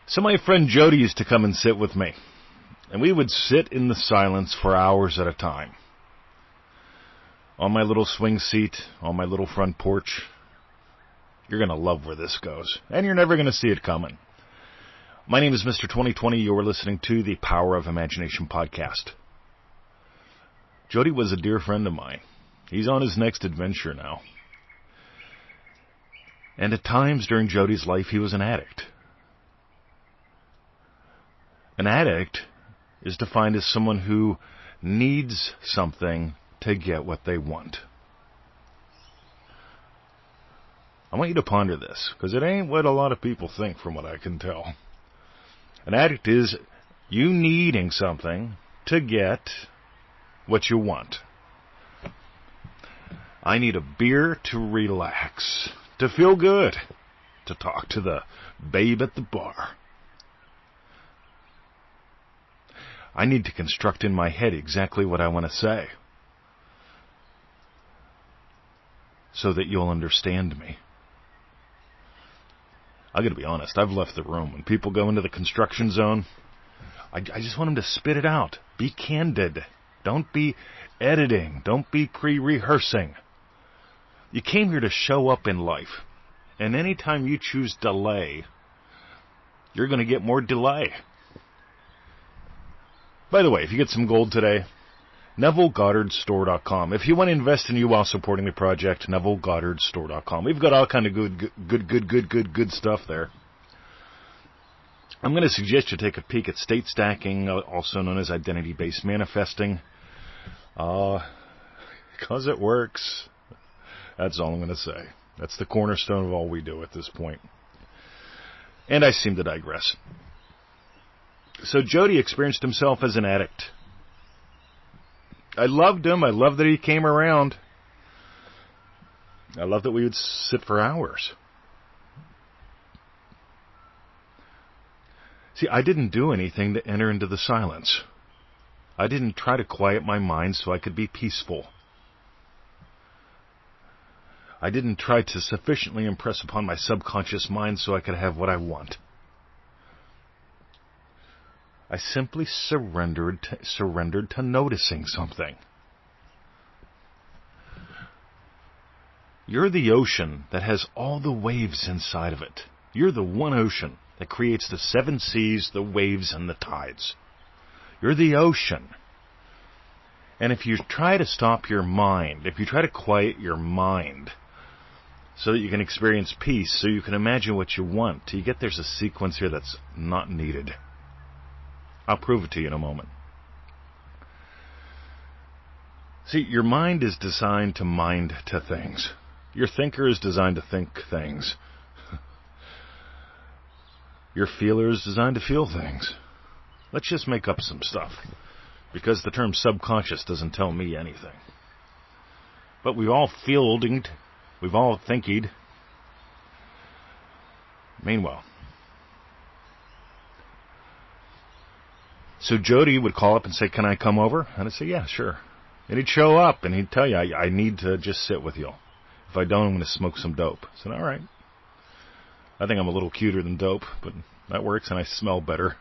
So my friend Jody used to come and sit with me, and we would sit in the silence for hours at a time. On my little swing seat, on my little front porch. You're going to love where this goes, and you're never going to see it coming. My name is Mr. 2020. You're listening to the Power of Imagination podcast. Jody was a dear friend of mine. He's on his next adventure now. And at times during Jody's life, he was an addict. An addict is defined as someone who needs something to get what they want. I want you to ponder this, because it ain't what a lot of people think from what I can tell. An addict is you needing something to get what you want. I need a beer to relax, to feel good, to talk to the babe at the bar. I need to construct in my head exactly what I want to say so that you'll understand me. I got to be honest, I've left the room. When people go into the construction zone, I just want them to spit it out. Be candid. Don't be editing. Don't be pre-rehearsing. You came here to show up in life. And anytime you choose delay, you're going to get more delay. By the way, if you get some gold today, NevilleGoddardStore.com. If you want to invest in you while supporting the project, NevilleGoddardStore.com. We've got all kind of good stuff there. I'm going to suggest you take a peek at state stacking, also known as identity-based manifesting, because it works. That's all I'm going to say. That's the cornerstone of all we do at this point. And I seem to digress. So Jody experienced himself as an addict. I loved him. I loved that he came around. I loved that we would sit for hours. See, I didn't do anything to enter into the silence. I didn't try to quiet my mind so I could be peaceful. I didn't try to sufficiently impress upon my subconscious mind so I could have what I want. I simply surrendered to noticing something. You're the ocean that has all the waves inside of it. You're the one ocean that creates the 7 seas, the waves, and the tides. You're the ocean. And if you try to stop your mind, if you try to quiet your mind so that you can experience peace, so you can imagine what you want, you get there's a sequence here that's not needed. I'll prove it to you in a moment. See, your mind is designed to mind to things. Your thinker is designed to think things. Your feeler is designed to feel things. Let's just make up some stuff, because the term subconscious doesn't tell me anything. But we've all fielded, we've all thinkied. Meanwhile, so Jody would call up and say, "Can I come over?" And I'd say, "Yeah, sure." And he'd show up and he'd tell you, I need to just sit with you. If I don't, I'm going to smoke some dope." I said, "All right." I think I'm a little cuter than dope, but that works, and I smell better.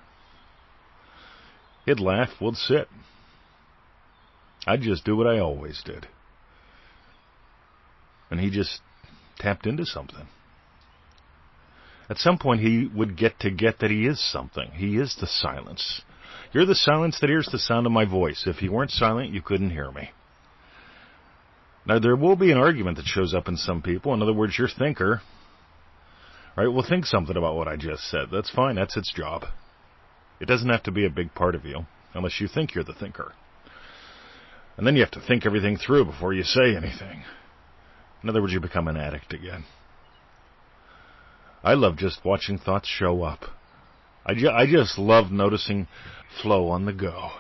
He'd laugh, we'd sit. I'd just do what I always did. And he just tapped into something. At some point, he would get that he is something. He is the silence. You're the silence that hears the sound of my voice. If you weren't silent, you couldn't hear me. Now, there will be an argument that shows up in some people. In other words, your thinker, right, will think something about what I just said. That's fine. That's its job. It doesn't have to be a big part of you unless you think you're the thinker. And then you have to think everything through before you say anything. In other words, you become an addict again. I love just watching thoughts show up. I just love noticing flow on the go,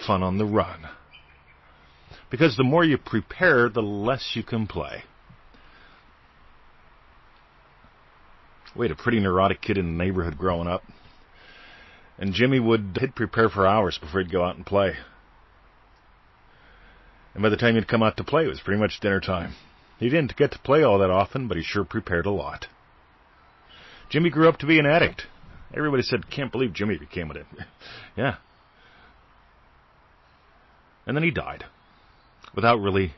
fun on the run. Because the more you prepare, the less you can play. We had a pretty neurotic kid in the neighborhood growing up. And Jimmy he'd prepare for hours before he'd go out and play. And by the time he'd come out to play, it was pretty much dinner time. He didn't get to play all that often, but he sure prepared a lot. Jimmy grew up to be an addict. Everybody said, can't believe Jimmy became an addict. Yeah. And then he died without really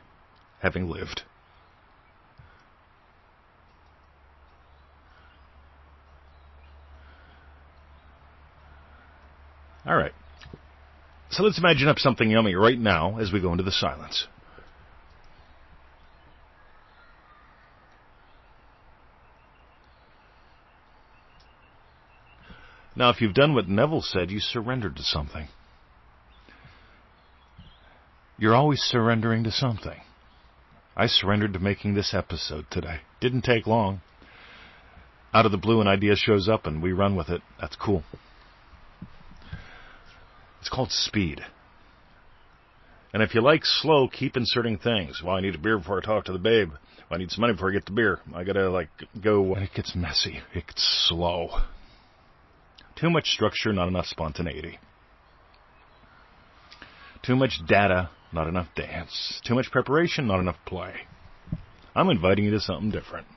having lived. All right. So let's imagine up something yummy right now as we go into the silence. Now, if you've done what Neville said, you surrendered to something. You're always surrendering to something. I surrendered to making this episode today. Didn't take long. Out of the blue, an idea shows up and we run with it. That's cool. It's called speed. And if you like slow, keep inserting things. Well, I need a beer before I talk to the babe. Well, I need some money before I get the beer. I gotta, go when it gets messy. It gets slow. Too much structure, not enough spontaneity. Too much data, not enough dance. Too much preparation, not enough play. I'm inviting you to something different.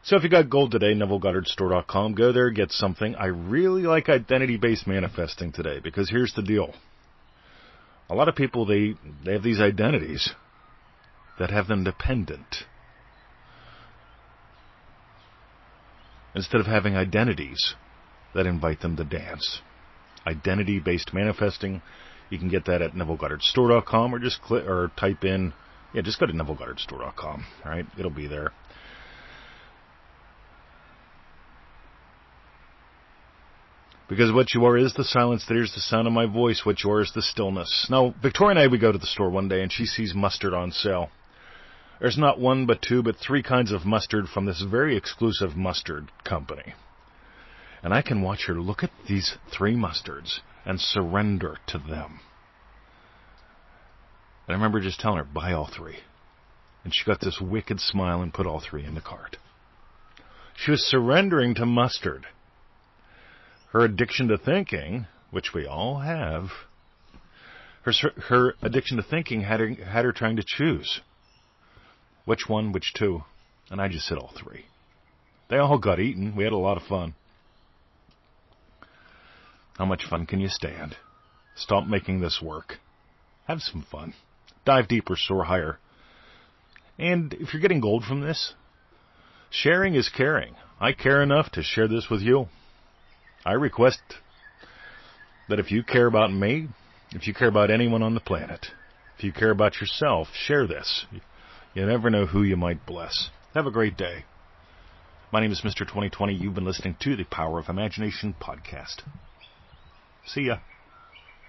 So if you got gold today, NevilleGoddardStore.com, go there, get something. I really like identity-based manifesting today because here's the deal. A lot of people, they have these identities that have them dependent instead of having identities that invite them to dance. Identity-based manifesting, you can get that at NevilleGoddardStore.com or just type in, just go to NevilleGoddardStore.com, all right? It'll be there. Because what you are is the silence that hears the sound of my voice. What you are is the stillness. Now, Victoria and I, we go to the store one day, and she sees mustard on sale. There's not one, but two, but three kinds of mustard from this very exclusive mustard company. And I can watch her look at these three mustards and surrender to them. And I remember just telling her, buy all three. And she got this wicked smile and put all three in the cart. She was surrendering to mustard. Her addiction to thinking, which we all have, her addiction to thinking had her trying to choose. Which one, which two? And I just said all three. They all got eaten. We had a lot of fun. How much fun can you stand? Stop making this work. Have some fun. Dive deeper, soar higher. And if you're getting gold from this, sharing is caring. I care enough to share this with you. I request that if you care about me, if you care about anyone on the planet, if you care about yourself, share this. You never know who you might bless. Have a great day. My name is Mr. 2020. You've been listening to the Power of Imagination podcast. See ya.